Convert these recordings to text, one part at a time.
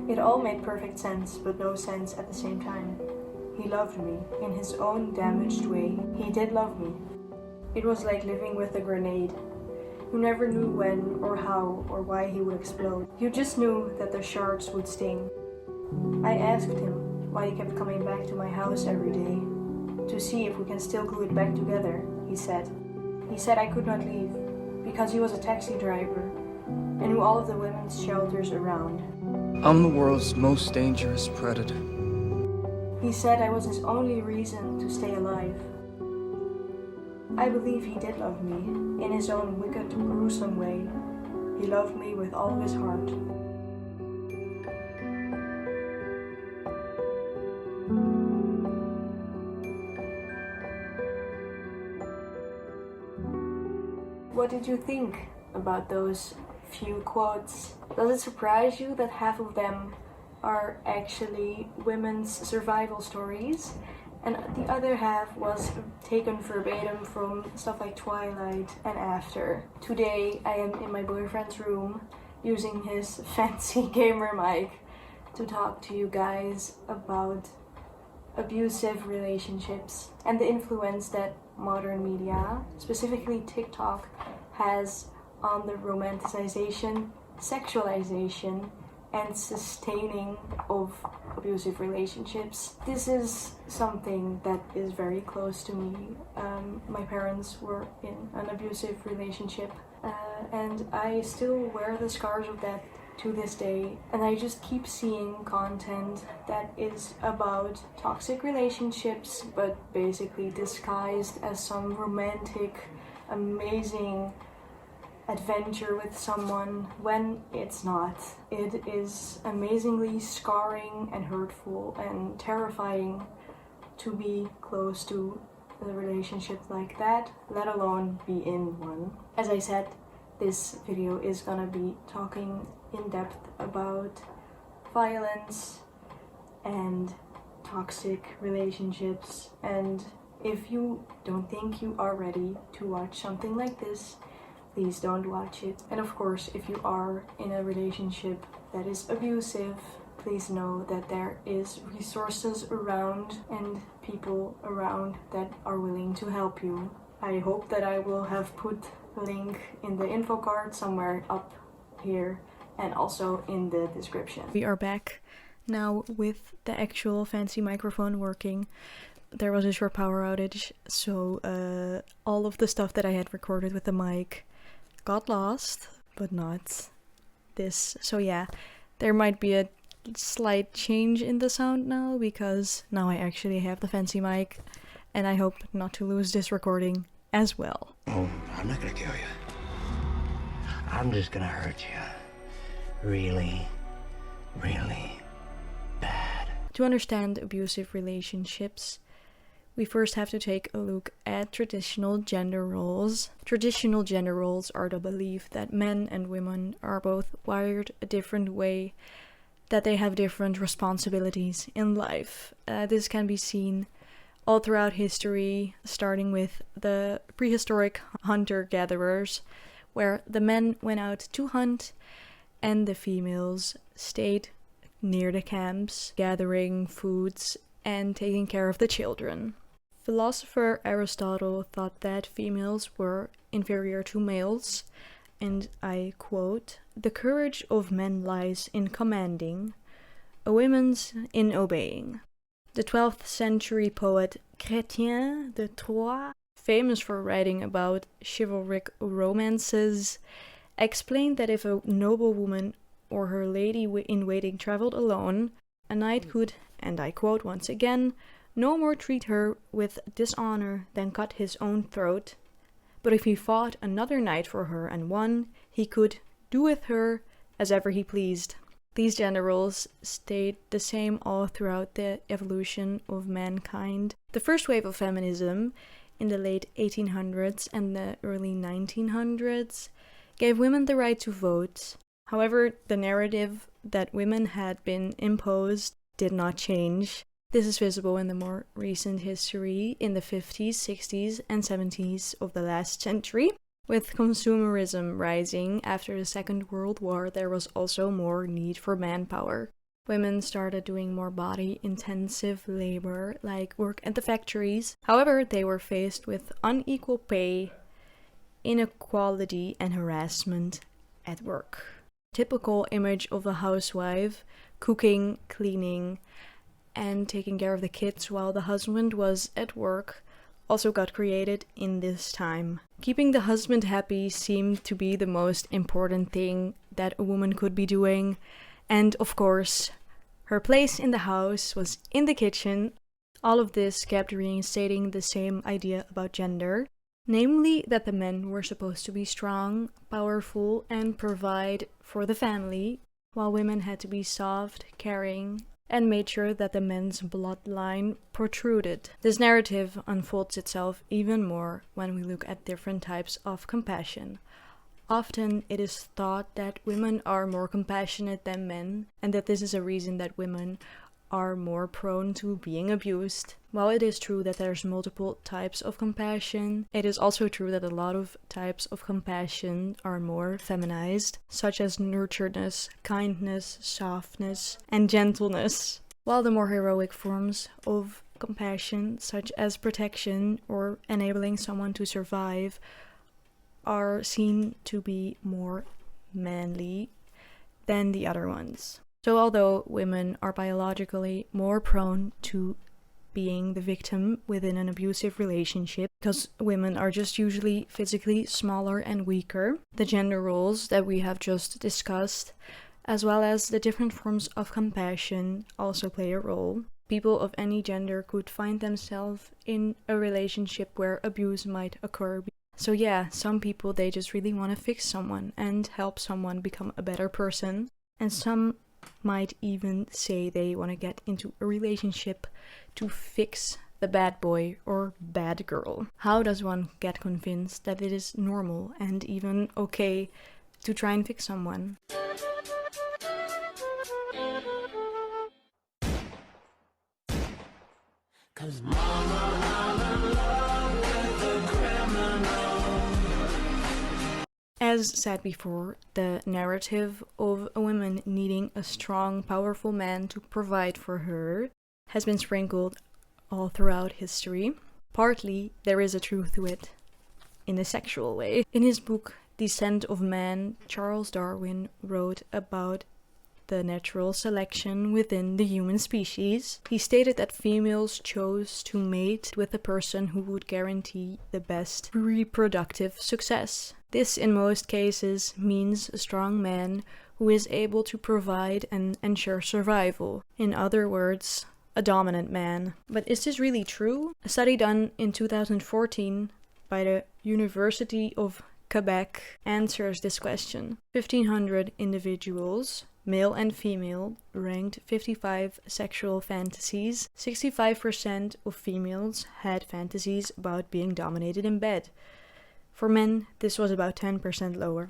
It all made perfect sense, but no sense at the same time. He loved me, in his own damaged way. He did love me. It was like living with a grenade. You never knew when or how or why he would explode. You just knew that the shards would sting. I asked him why he kept coming back to my house every day. To see if we can still glue it back together, he said. He said I could not leave, because he was a taxi driver and knew all of the women's shelters around. I'm the world's most dangerous predator. He said I was his only reason to stay alive. I believe he did love me, in his own wicked, gruesome way. He loved me with all of his heart. What did you think about those few quotes? Does it surprise you that half of them are actually women's survival stories, and the other half was taken verbatim from stuff like Twilight and After? Today I am in my boyfriend's room using his fancy gamer mic to talk to you guys about abusive relationships and the influence that modern media, specifically TikTok, has on the romanticization, sexualization, and sustaining of abusive relationships. This is something that is very close to me. My parents were in an abusive relationship, and I still wear the scars of that to this day, and I just keep seeing content that is about toxic relationships, but basically disguised as some romantic, amazing adventure with someone, when it's not. It is amazingly scarring and hurtful and terrifying to be close to a relationship like that, let alone be in one. As I said, this video is gonna be talking in depth about violence and toxic relationships, and if you don't think you are ready to watch something like this, please don't watch it. And of course, if you are in a relationship that is abusive, please know that there is resources around and people around that are willing to help you. I hope that I will have put a link in the info card somewhere up here and also in the description. We are back now with the actual fancy microphone working. There was a short power outage, so all of the stuff that I had recorded with the mic got lost, but not this. So yeah, there might be a slight change in the sound now, because now I actually have the fancy mic, and I hope not to lose this recording as well. Oh, I'm not gonna kill you. I'm just gonna hurt you. Really, really bad. To understand abusive relationships, we first have to take a look at traditional gender roles. Traditional gender roles are the belief that men and women are both wired a different way, that they have different responsibilities in life. This can be seen all throughout history, starting with the prehistoric hunter-gatherers, where the men went out to hunt and the females stayed near the camps, gathering foods and taking care of the children. Philosopher Aristotle thought that females were inferior to males, and I quote, "The courage of men lies in commanding, a woman's in obeying." The 12th century poet Chrétien de Troyes, famous for writing about chivalric romances, explained that if a noblewoman or her lady-in-waiting traveled alone, a knight could, and I quote once again, "no more treat her with dishonor than cut his own throat, but if he fought another knight for her and won, he could do with her as ever he pleased." These gender roles stayed the same all throughout the evolution of mankind. The first wave of feminism in the late 1800s and the early 1900s gave women the right to vote. However, the narrative that women had been imposed did not change. This is visible in the more recent history in the 50s, 60s, and 70s of the last century. With consumerism rising after the Second World War, there was also more need for manpower. Women started doing more body-intensive labor, like work at the factories. However, they were faced with unequal pay, inequality, and harassment at work. Typical image of a housewife, cooking, cleaning, and taking care of the kids while the husband was at work, also got created in this time. Keeping the husband happy seemed to be the most important thing that a woman could be doing, and of course, her place in the house was in the kitchen. All of this kept reinstating the same idea about gender, namely that the men were supposed to be strong, powerful, and provide for the family, while women had to be soft, caring, and made sure that the men's bloodline protruded. This narrative unfolds itself even more when we look at different types of compassion. Often it is thought that women are more compassionate than men, and that this is a reason that women are more prone to being abused. While it is true that there's multiple types of compassion, it is also true that a lot of types of compassion are more feminized, such as nurturedness, kindness, softness, and gentleness. While the more heroic forms of compassion, such as protection or enabling someone to survive, are seen to be more manly than the other ones. So although women are biologically more prone to being the victim within an abusive relationship, because women are just usually physically smaller and weaker, the gender roles that we have just discussed, as well as the different forms of compassion, also play a role. People of any gender could find themselves in a relationship where abuse might occur. So yeah, some people, they just really want to fix someone and help someone become a better person. And some might even say they want to get into a relationship to fix the bad boy or bad girl. How does one get convinced that it is normal and even okay to try and fix someone? Cause mama, I'm in love with the criminal. As said before, the narrative of a woman needing a strong, powerful man to provide for her has been sprinkled all throughout history. Partly, there is a truth to it in a sexual way. In his book, Descent of Man, Charles Darwin wrote about the natural selection within the human species. He stated that females chose to mate with the person who would guarantee the best reproductive success. This, in most cases, means a strong man who is able to provide and ensure survival. In other words, a dominant man. But is this really true? A study done in 2014 by the University of Quebec answers this question. 1,500 individuals, male and female, ranked 55 sexual fantasies. 65% of females had fantasies about being dominated in bed. For men, this was about 10% lower.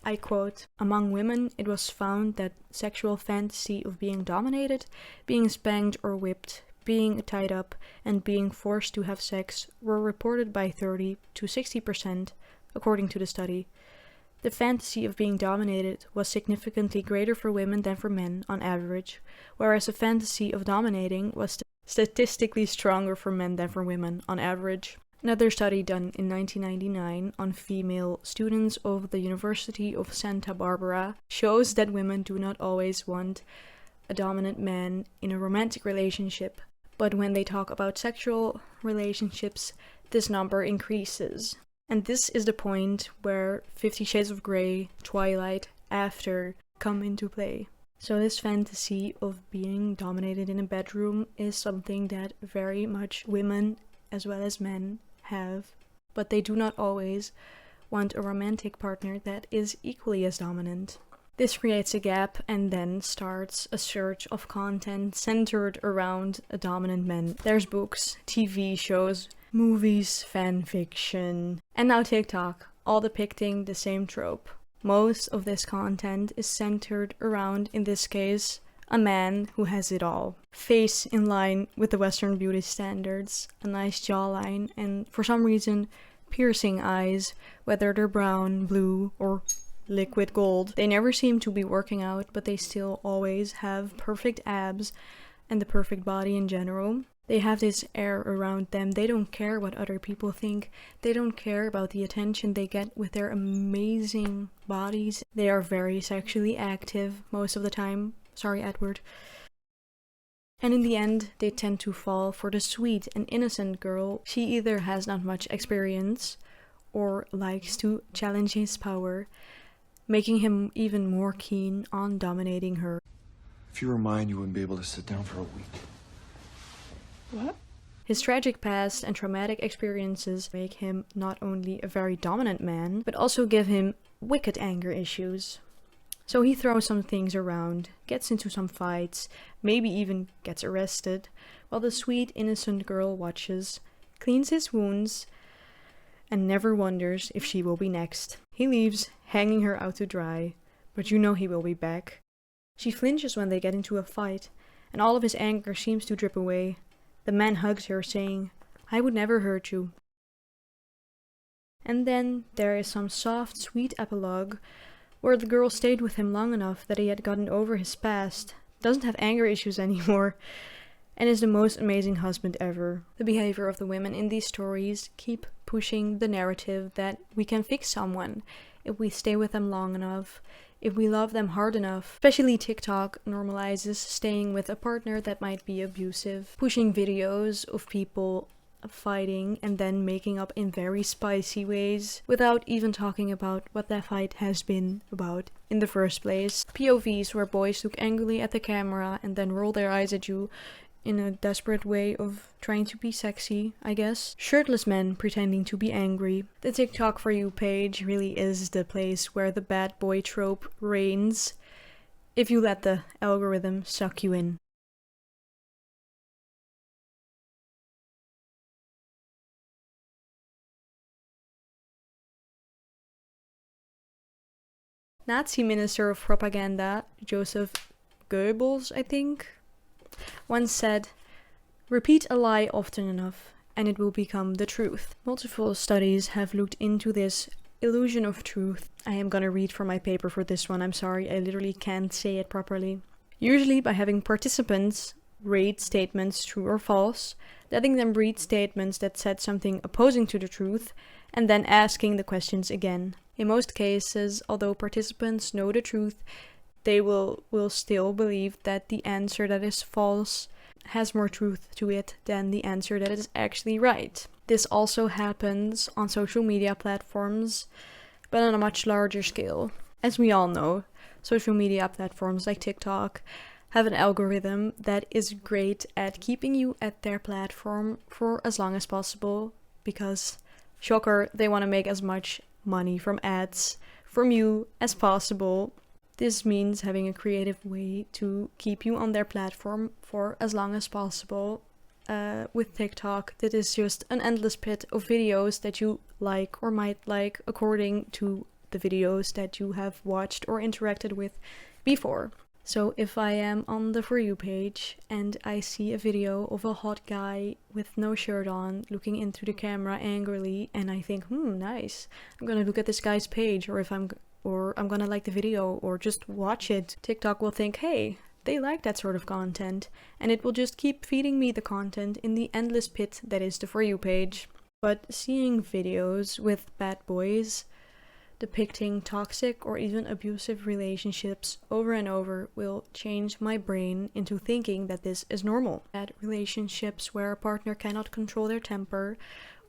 I quote, "Among women, it was found that sexual fantasy of being dominated, being spanked or whipped, being tied up, and being forced to have sex were reported by 30 to 60%, according to the study. The fantasy of being dominated was significantly greater for women than for men on average, whereas the fantasy of dominating was statistically stronger for men than for women on average." Another study done in 1999 on female students of the University of Santa Barbara shows that women do not always want a dominant man in a romantic relationship, but when they talk about sexual relationships, this number increases. And this is the point where 50 Shades of Grey, Twilight, After come into play. So this fantasy of being dominated in a bedroom is something that very much women as well as men have, but they do not always want a romantic partner that is equally as dominant. This creates a gap and then starts a search of content centered around a dominant man. There's books, TV shows, movies, fan fiction, and now TikTok, all depicting the same trope. Most of this content is centered around, in this case, a man who has it all. Face in line with the Western beauty standards, a nice jawline, and for some reason, piercing eyes, whether they're brown, blue, or liquid gold. They never seem to be working out, but they still always have perfect abs and the perfect body in general. They have this air around them. They don't care what other people think. They don't care about the attention they get with their amazing bodies. They are very sexually active most of the time. Sorry, Edward. And in the end, they tend to fall for the sweet and innocent girl. She either has not much experience or likes to challenge his power, making him even more keen on dominating her. If you were mine, you wouldn't be able to sit down for a week. What? His tragic past and traumatic experiences make him not only a very dominant man, but also give him wicked anger issues. So he throws some things around, gets into some fights, maybe even gets arrested, while the sweet, innocent girl watches, cleans his wounds, and never wonders if she will be next. He leaves, hanging her out to dry, but you know he will be back. She flinches when they get into a fight, and all of his anger seems to drip away. The man hugs her, saying, "I would never hurt you." And then there is some soft, sweet epilogue where the girl stayed with him long enough that he had gotten over his past, doesn't have anger issues anymore, and is the most amazing husband ever. The behavior of the women in these stories keep pushing the narrative that we can fix someone if we stay with them long enough, if we love them hard enough. Especially TikTok normalizes staying with a partner that might be abusive, pushing videos of people fighting and then making up in very spicy ways without even talking about what that fight has been about in the first place. POVs where boys look angrily at the camera and then roll their eyes at you in a desperate way of trying to be sexy, I guess. Shirtless men pretending to be angry. The TikTok For You page really is the place where the bad boy trope reigns, if you let the algorithm suck you in. Nazi Minister of Propaganda, Joseph Goebbels, I think, once said, "Repeat a lie often enough, and it will become the truth." Multiple studies have looked into this illusion of truth. I am gonna read from my paper for this one, I'm sorry, I literally can't say it properly. Usually by having participants rate statements true or false, letting them read statements that said something opposing to the truth, and then asking the questions again. In most cases, although participants know the truth, they will still believe that the answer that is false has more truth to it than the answer that is actually right. This also happens on social media platforms, but on a much larger scale. As we all know, social media platforms like TikTok have an algorithm that is great at keeping you at their platform for as long as possible because, shocker, they want to make as much money from ads from you as possible. This means having a creative way to keep you on their platform for as long as possible. With TikTok, that is just an endless pit of videos that you like or might like according to the videos that you have watched or interacted with before. So if I am on the For You page and I see a video of a hot guy with no shirt on looking into the camera angrily and I think, nice, I'm gonna look at this guy's page, or I'm gonna like the video or just watch it, TikTok will think, hey, they like that sort of content, and it will just keep feeding me the content in the endless pit that is the For You page. But seeing videos with bad boys depicting toxic or even abusive relationships over and over will change my brain into thinking that this is normal. That relationships where a partner cannot control their temper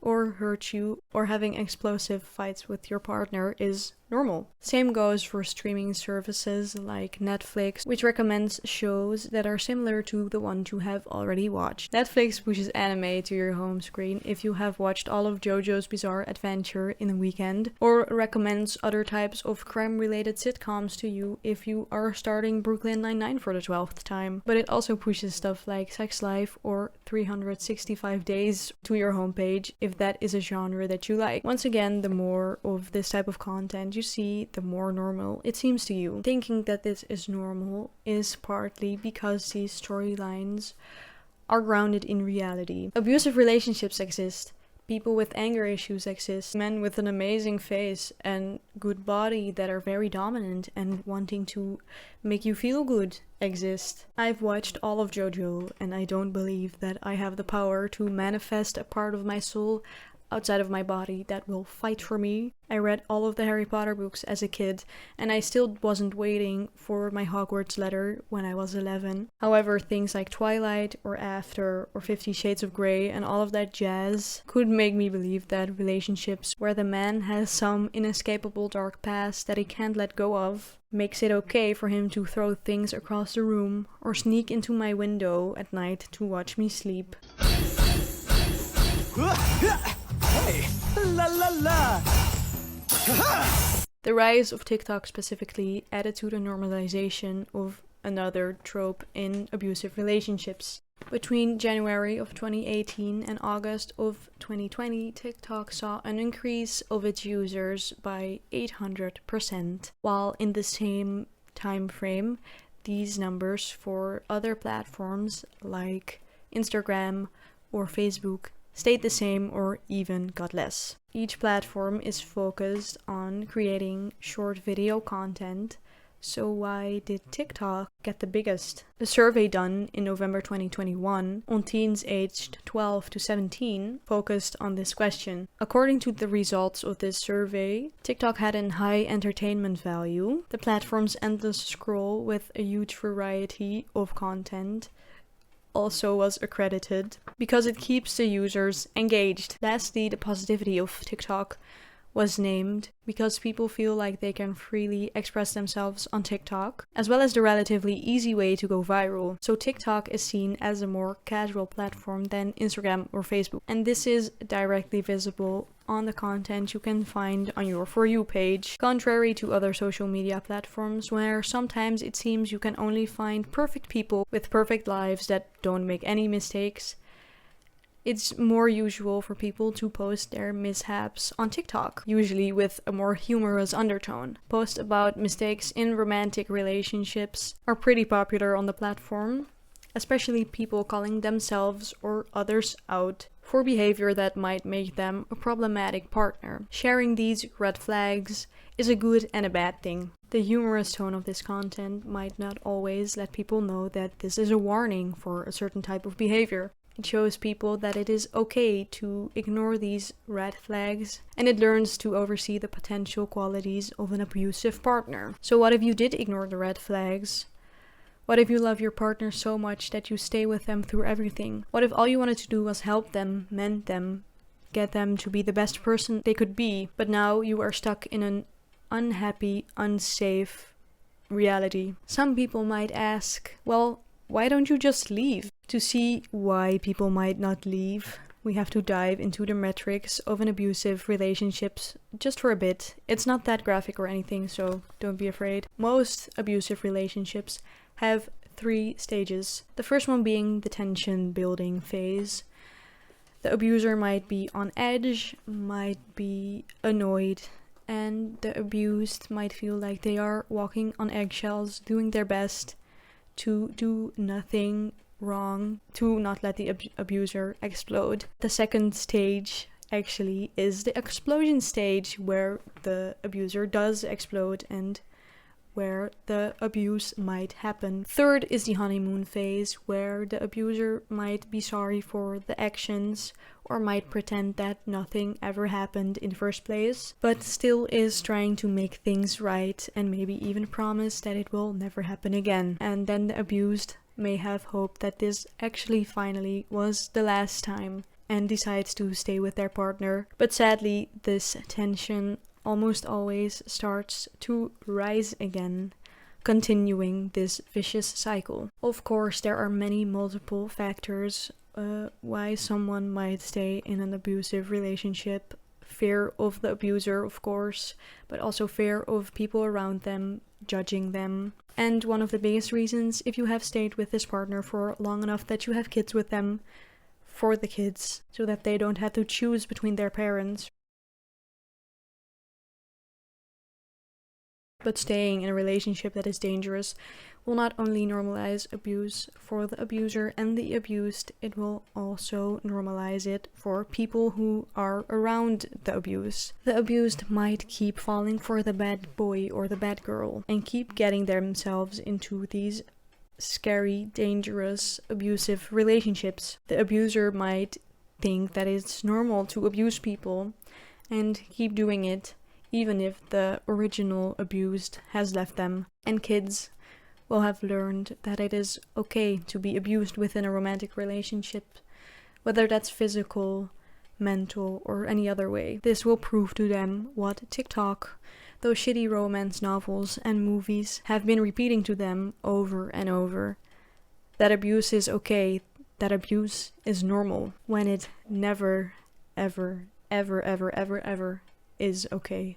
or hurt you or having explosive fights with your partner is normal. Same goes for streaming services like Netflix, which recommends shows that are similar to the ones you have already watched. Netflix pushes anime to your home screen if you have watched all of JoJo's Bizarre Adventure in a weekend, or recommends other types of crime-related sitcoms to you if you are starting Brooklyn Nine-Nine for the 12th time. But it also pushes stuff like Sex Life or 365 Days to your homepage if that is a genre that you like. Once again, the more of this type of content you see, the more normal it seems to you. Thinking that this is normal is partly because these storylines are grounded in reality. Abusive relationships exist. People with anger issues exist. Men with an amazing face and good body that are very dominant and wanting to make you feel good exist. I've watched all of JoJo and I don't believe that I have the power to manifest a part of my soul outside of my body that will fight for me. I read all of the Harry Potter books as a kid, and I still wasn't waiting for my Hogwarts letter when I was 11. However, things like Twilight or After or 50 Shades of Grey and all of that jazz could make me believe that relationships where the man has some inescapable dark past that he can't let go of makes it okay for him to throw things across the room or sneak into my window at night to watch me sleep. Hey, la la la. The rise of TikTok specifically added to the normalization of another trope in abusive relationships. Between January of 2018 and August of 2020, TikTok saw an increase of its users by 800%, while in the same time frame, these numbers for other platforms like Instagram or Facebook stayed the same or even got less. Each platform is focused on creating short video content, so why did TikTok get the biggest? A survey done in November 2021 on teens aged 12 to 17 focused on this question. According to the results of this survey, TikTok had a high entertainment value. The platform's endless scroll with a huge variety of content also was accredited because it keeps the users engaged. Lastly, the positivity of TikTok was named because people feel like they can freely express themselves on TikTok, as well as the relatively easy way to go viral. So TikTok is seen as a more casual platform than Instagram or Facebook, and this is directly visible on the content you can find on your For You page, contrary to other social media platforms where sometimes it seems you can only find perfect people with perfect lives that don't make any mistakes. It's more usual for people to post their mishaps on TikTok, usually with a more humorous undertone. Posts about mistakes in romantic relationships are pretty popular on the platform, especially people calling themselves or others out for behavior that might make them a problematic partner. Sharing these red flags is a good and a bad thing. The humorous tone of this content might not always let people know that this is a warning for a certain type of behavior. It shows people that it is okay to ignore these red flags, and it learns to oversee the potential qualities of an abusive partner. So what if you did ignore the red flags? What if you love your partner so much that you stay with them through everything? What if all you wanted to do was help them, mend them, get them to be the best person they could be, but now you are stuck in an unhappy, unsafe reality? Some people might ask, well, why don't you just leave? To see why people might not leave, we have to dive into the metrics of an abusive relationships just for a bit. It's not that graphic or anything, so don't be afraid. Most abusive relationships have 3 stages. The first one being the tension building phase. The abuser might be on edge, might be annoyed, and the abused might feel like they are walking on eggshells, doing their best to do nothing wrong, to not let the abuser explode. The second stage actually is the explosion stage, where the abuser does explode and where the abuse might happen. Third is the honeymoon phase, where the abuser might be sorry for the actions or might pretend that nothing ever happened in the first place, but still is trying to make things right and maybe even promise that it will never happen again. And then the abused may have hope that this actually finally was the last time and decides to stay with their partner. But sadly, this tension almost always starts to rise again, continuing this vicious cycle. Of course, there are many multiple factors why someone might stay in an abusive relationship. Fear of the abuser, of course, but also fear of people around them judging them. And one of the biggest reasons, if you have stayed with this partner for long enough that you have kids with them, for the kids, so that they don't have to choose between their parents. But staying in a relationship that is dangerous will not only normalize abuse for the abuser and the abused, it will also normalize it for people who are around the abuse. The abused might keep falling for the bad boy or the bad girl and keep getting themselves into these scary, dangerous, abusive relationships. The abuser might think that it's normal to abuse people and keep doing it even if the original abused has left them. And kids will have learned that it is okay to be abused within a romantic relationship, whether that's physical, mental, or any other way. This will prove to them what TikTok, those shitty romance novels and movies have been repeating to them over and over. That abuse is okay, that abuse is normal, when it never, ever, ever, ever, ever, ever is okay.